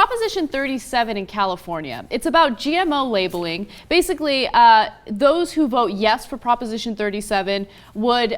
Proposition 37 in California, it's about GMO labeling. Basically, those who vote yes for Proposition 37 would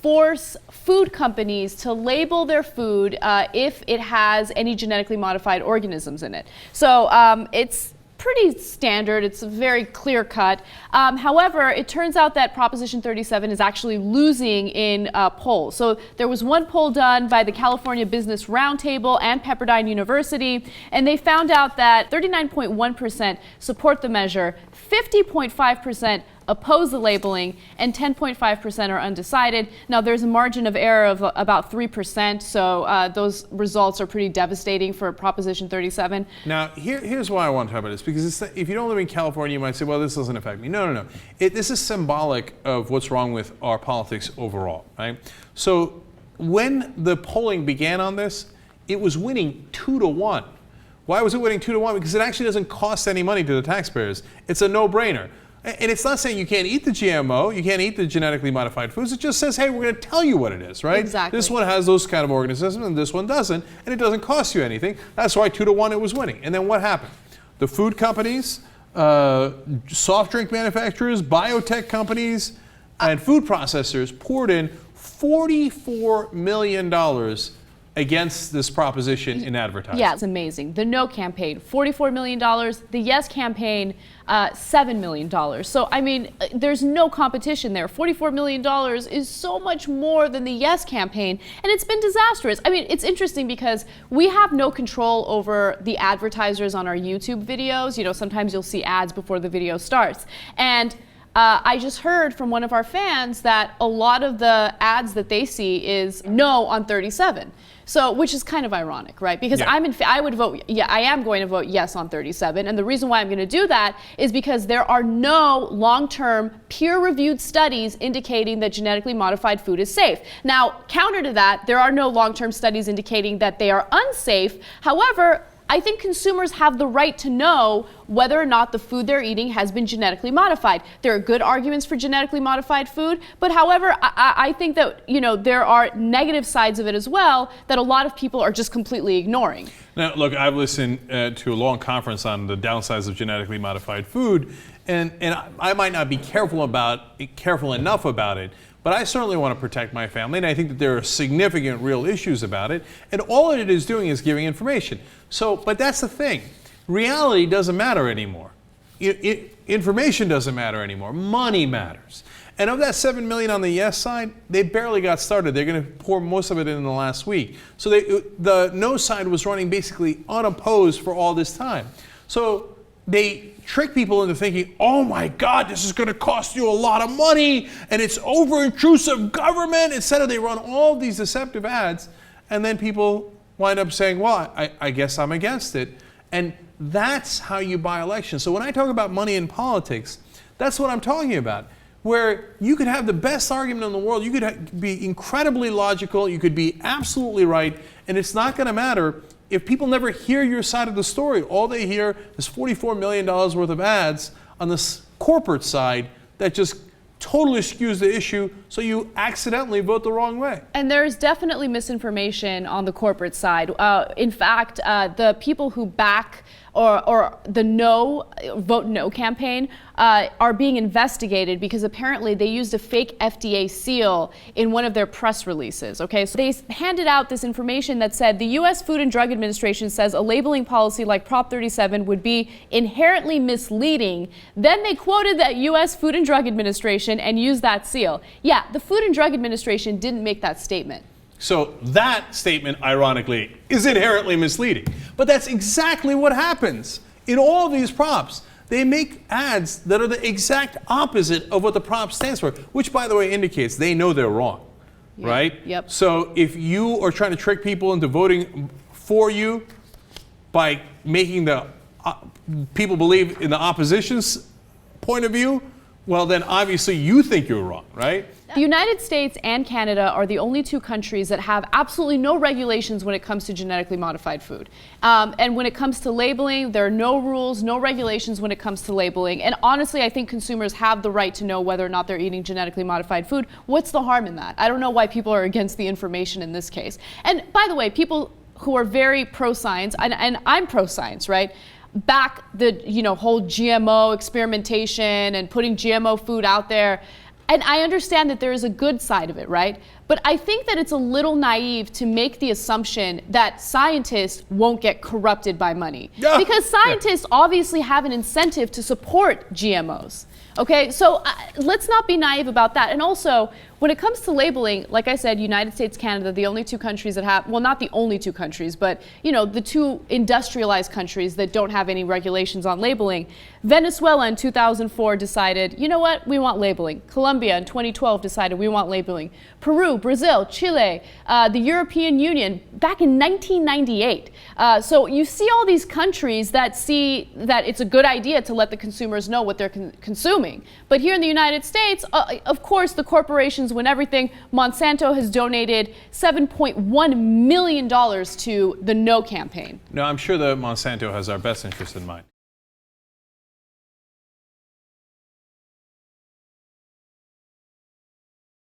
force food companies to label their food if it has any genetically modified organisms in it. So it's pretty standard. It's very clear cut. However, it turns out that Proposition 37 is actually losing in polls. So there was one poll done by the California Business Roundtable and Pepperdine University, and they found out that 39.1% support the measure, 50.5% oppose the labeling, and 10.5% are undecided. Now, there's a margin of error of about 3%, so those results are pretty devastating for Proposition 37. Now, here's why I want to talk about this, because if you don't live in California, you might say, well, this doesn't affect me. No. This is symbolic of what's wrong with our politics overall, right? So when the polling began on this, it was winning 2-1. Why was it winning 2-1? Because it actually doesn't cost any money to the taxpayers. It's a no-brainer. And it's not saying you can't eat the GMO, you can't eat the genetically modified foods. It just says, hey, we're going to tell you what it is, right? Exactly. This one has those kind of organisms and this one doesn't, and it doesn't cost you anything. That's why 2-1 it was winning. And then what happened? The food companies, soft drink manufacturers, biotech companies, and food processors poured in $44 million against this proposition in advertising. Yeah, it's amazing. The No campaign, $44 million. The Yes campaign, $7 million. So, I mean, there's no competition there. $44 million is so much more than the Yes campaign, and it's been disastrous. I mean, it's interesting because we have no control over the advertisers on our YouTube videos. You know, sometimes you'll see ads before the video starts. And I just heard from one of our fans that a lot of the ads that they see is no on 37. So, which is kind of ironic, right? Because yeah. I am going to vote yes on 37. And the reason why I'm going to do that is because there are no long-term peer-reviewed studies indicating that genetically modified food is safe. Now, counter to that, there are no long-term studies indicating that they are unsafe. However, I think consumers have the right to know whether or not the food they're eating has been genetically modified. There are good arguments for genetically modified food, but however, I think that, you know, there are negative sides of it as well that a lot of people are just completely ignoring. Now, look, I've listened to a long conference on the downsides of genetically modified food, and I might not be careful enough about it, but I certainly want to protect my family, and I think that there are significant real issues about it, and all it is doing is giving information. So, but that's the thing. Reality doesn't matter anymore. Information doesn't matter anymore. Money matters. And of that $7 million on the yes side, they barely got started. They're going to pour most of it in the last week. So the no side was running basically unopposed for all this time. So they trick people into thinking, oh my God, this is going to cost you a lot of money, and it's over-intrusive government. Instead of they run all these deceptive ads, and then people wind up saying, well, I guess I'm against it. And that's how you buy elections. So when I talk about money in politics, that's what I'm talking about, where you could have the best argument in the world, you could be incredibly logical, you could be absolutely right, and it's not going to matter if people never hear your side of the story. All they hear is $44 million worth of ads on the corporate side that just totally skews the issue, so you accidentally vote the wrong way. And there's definitely misinformation on the corporate side. In fact, the people who back or the Vote No campaign are being investigated because apparently they used a fake FDA seal in one of their press releases. Okay, so they handed out this information that said the U.S. Food and Drug Administration says a labeling policy like Prop 37 would be inherently misleading. Then they quoted that U.S. Food and Drug Administration and used that seal. Yeah, the Food and Drug Administration didn't make that statement. So that statement, ironically, is inherently misleading. But that's exactly what happens in all these props. They make ads that are the exact opposite of what the prop stands for, which, by the way, indicates they know they're wrong, right? Yep. So if you are trying to trick people into voting for you by making the people believe in the opposition's point of view, well, then obviously you think you're wrong, right? The United States and Canada are the only two countries that have absolutely no regulations when it comes to genetically modified food. And when it comes to labeling, there are no rules, no regulations when it comes to labeling. And honestly, I think consumers have the right to know whether or not they're eating genetically modified food. What's the harm in that? I don't know why people are against the information in this case. And by the way, people who are very pro-science, and I'm pro-science, right? Back the whole GMO experimentation and putting GMO food out there. And I understand that there is a good side of it, right? But I think that it's a little naive to make the assumption that scientists won't get corrupted by money. Because scientists obviously have an incentive to support GMOs. Okay, so let's not be naive about that. And also, when it comes to labeling, like I said, United States, Canada, the only two countries that have, well, not the only two countries, but the two industrialized countries that don't have any regulations on labeling. Venezuela in 2004 decided, you know what, we want labeling. Colombia in 2012 decided we want labeling. Peru, Brazil, Chile, the European Union back in 1998. So you see all these countries that see that it's a good idea to let the consumers know what they're consuming. But here in the United States, of course, the corporations win everything. Monsanto has donated $7.1 million to the No campaign. No, I'm sure that Monsanto has our best interest in mind.